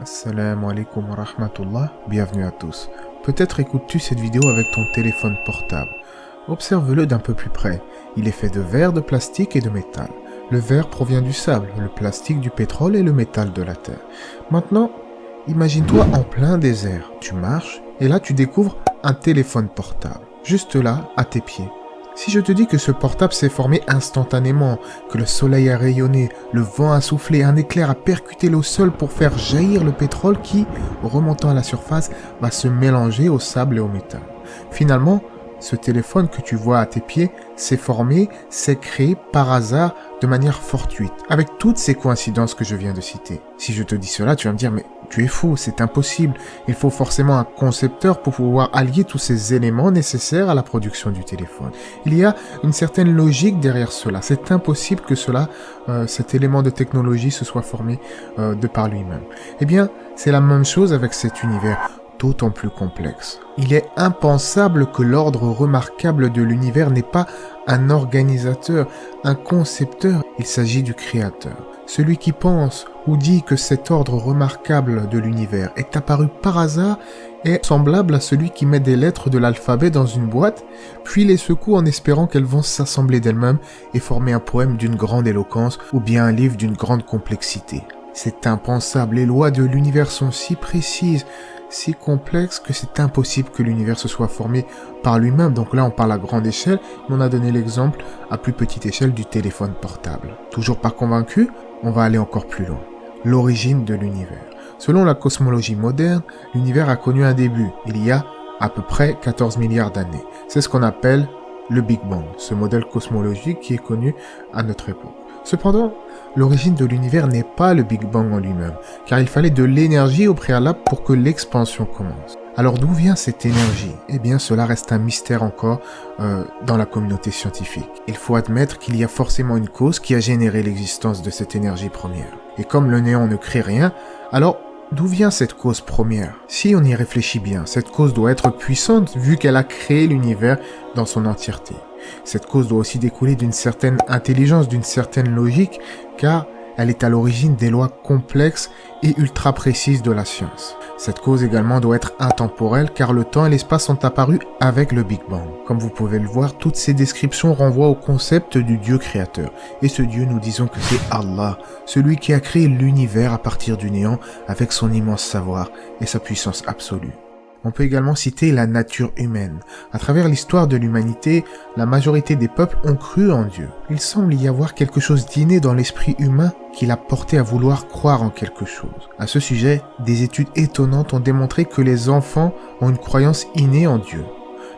Assalamu alaikum wa rahmatullah, bienvenue à tous. Peut-être écoutes-tu cette vidéo avec ton téléphone portable. Observe-le d'un peu plus près. Il est fait de verre, de plastique et de métal. Le verre provient du sable, le plastique du pétrole et le métal de la terre. Maintenant, imagine-toi en plein désert. Tu marches et là tu découvres un téléphone portable. Juste là, à tes pieds. Si je te dis que ce portable s'est formé instantanément, que le soleil a rayonné, le vent a soufflé, un éclair a percuté le sol pour faire jaillir le pétrole qui, remontant à la surface, va se mélanger au sable et au métal. Finalement, ce téléphone que tu vois à tes pieds s'est formé, s'est créé par hasard de manière fortuite, avec toutes ces coïncidences que je viens de citer. Si je te dis cela, tu vas me dire, mais tu es fou, c'est impossible. Il faut forcément un concepteur pour pouvoir allier tous ces éléments nécessaires à la production du téléphone. Il y a une certaine logique derrière cela. C'est impossible que cet élément de technologie se soit formé de par lui-même. Eh bien, c'est la même chose avec cet univers, d'autant plus complexe. Il est impensable que l'ordre remarquable de l'univers n'est pas un organisateur, un concepteur. Il s'agit du créateur. Celui qui pense ou dit que cet ordre remarquable de l'univers est apparu par hasard est semblable à celui qui met des lettres de l'alphabet dans une boîte, puis les secoue en espérant qu'elles vont s'assembler d'elles-mêmes et former un poème d'une grande éloquence ou bien un livre d'une grande complexité. C'est impensable, les lois de l'univers sont si précises, si complexes que c'est impossible que l'univers se soit formé par lui-même. Donc là, on parle à grande échelle, mais on a donné l'exemple à plus petite échelle du téléphone portable. Toujours pas convaincu? On va aller encore plus loin. L'origine de l'univers. Selon la cosmologie moderne, l'univers a connu un début, il y a à peu près 14 milliards d'années. C'est ce qu'on appelle le Big Bang, ce modèle cosmologique qui est connu à notre époque. Cependant, l'origine de l'univers n'est pas le Big Bang en lui-même, car il fallait de l'énergie au préalable pour que l'expansion commence. Alors d'où vient cette énergie? Eh bien cela reste un mystère encore dans la communauté scientifique. Il faut admettre qu'il y a forcément une cause qui a généré l'existence de cette énergie première. Et comme le néant ne crée rien, alors d'où vient cette cause première? Si on y réfléchit bien, cette cause doit être puissante vu qu'elle a créé l'univers dans son entièreté. Cette cause doit aussi découler d'une certaine intelligence, d'une certaine logique, car elle est à l'origine des lois complexes et ultra précises de la science. Cette cause également doit être intemporelle, car le temps et l'espace sont apparus avec le Big Bang. Comme vous pouvez le voir, toutes ces descriptions renvoient au concept du Dieu créateur. Et ce Dieu, nous disons que c'est Allah, celui qui a créé l'univers à partir du néant avec son immense savoir et sa puissance absolue. On peut également citer la nature humaine. À travers l'histoire de l'humanité, la majorité des peuples ont cru en Dieu. Il semble y avoir quelque chose d'inné dans l'esprit humain qui l'a porté à vouloir croire en quelque chose. À ce sujet, des études étonnantes ont démontré que les enfants ont une croyance innée en Dieu.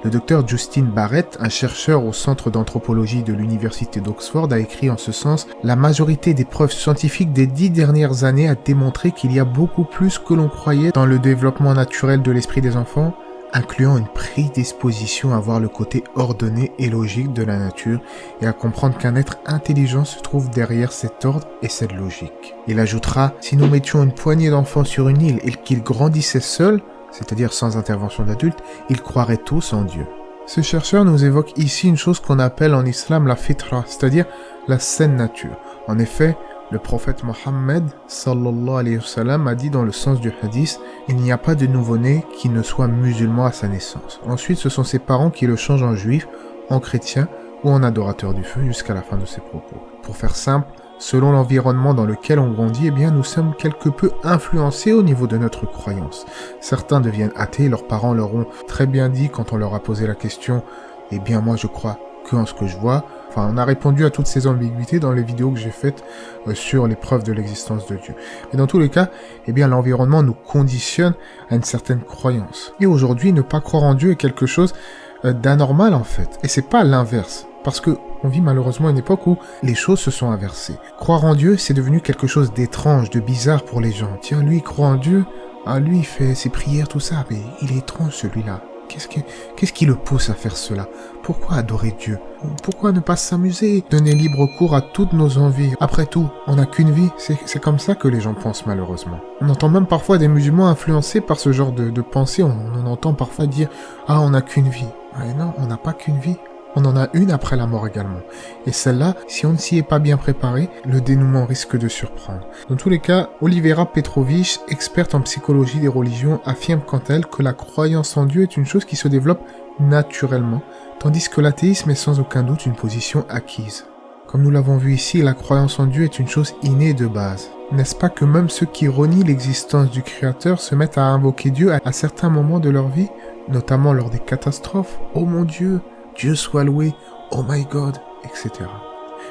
Le docteur Justin Barrett, un chercheur au centre d'anthropologie de l'université d'Oxford, a écrit en ce sens « La majorité des preuves scientifiques des 10 dernières années a démontré qu'il y a beaucoup plus que l'on croyait dans le développement naturel de l'esprit des enfants, incluant une prédisposition à voir le côté ordonné et logique de la nature et à comprendre qu'un être intelligent se trouve derrière cet ordre et cette logique. » Il ajoutera « Si nous mettions une poignée d'enfants sur une île et qu'ils grandissaient seuls, c'est-à-dire sans intervention d'adultes, ils croiraient tous en Dieu. » Ce chercheur nous évoque ici une chose qu'on appelle en islam la fitra, c'est-à-dire la saine nature. En effet, le prophète Mohammed sallallahu alayhi wa sallam a dit dans le sens du hadith « Il n'y a pas de nouveau-né qui ne soit musulman à sa naissance. » Ensuite, ce sont ses parents qui le changent en juif, en chrétien ou en adorateur du feu jusqu'à la fin de ses propos. Pour faire simple, selon l'environnement dans lequel on grandit, eh bien, nous sommes quelque peu influencés au niveau de notre croyance. Certains deviennent athées, leurs parents leur ont très bien dit quand on leur a posé la question « Eh bien, moi, je crois que en ce que je vois ». Enfin, on a répondu à toutes ces ambiguïtés dans les vidéos que j'ai faites sur les preuves de l'existence de Dieu. Mais dans tous les cas, eh bien, l'environnement nous conditionne à une certaine croyance. Et aujourd'hui, ne pas croire en Dieu est quelque chose d'anormal, en fait. Et c'est pas l'inverse. Parce que on vit malheureusement une époque où les choses se sont inversées. Croire en Dieu, c'est devenu quelque chose d'étrange, de bizarre pour les gens. Tiens, lui, il croit en Dieu, lui, il fait ses prières, tout ça, mais il est étrange, celui-là. Qu'est-ce qui le pousse à faire cela? Pourquoi adorer Dieu? Pourquoi ne pas s'amuser? Donner libre cours à toutes nos envies. Après tout, on n'a qu'une vie. C'est comme ça que les gens pensent malheureusement. On entend même parfois des musulmans influencés par ce genre de pensée. On entend parfois dire « Ah, on n'a qu'une vie ». Ah non, on n'a pas qu'une vie. on en a une après la mort également. Et celle-là, si on ne s'y est pas bien préparé, le dénouement risque de surprendre. Dans tous les cas, Olivera Petrovich, experte en psychologie des religions, affirme quant à elle que la croyance en Dieu est une chose qui se développe naturellement, tandis que l'athéisme est sans aucun doute une position acquise. Comme nous l'avons vu ici, la croyance en Dieu est une chose innée de base. N'est-ce pas que même ceux qui renient l'existence du Créateur se mettent à invoquer Dieu à certains moments de leur vie, notamment lors des catastrophes? « Oh mon Dieu, Dieu soit loué, oh my God », etc.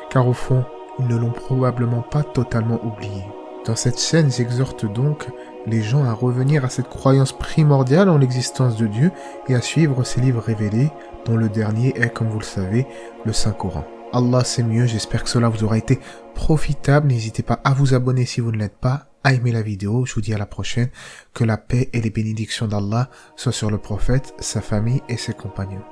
Car au fond, ils ne l'ont probablement pas totalement oublié. Dans cette chaîne, j'exhorte donc les gens à revenir à cette croyance primordiale en l'existence de Dieu et à suivre ses livres révélés, dont le dernier est, comme vous le savez, le Saint-Coran. Allah c'est mieux, j'espère que cela vous aura été profitable. N'hésitez pas à vous abonner si vous ne l'êtes pas, à aimer la vidéo. Je vous dis à la prochaine. Que la paix et les bénédictions d'Allah soient sur le prophète, sa famille et ses compagnons.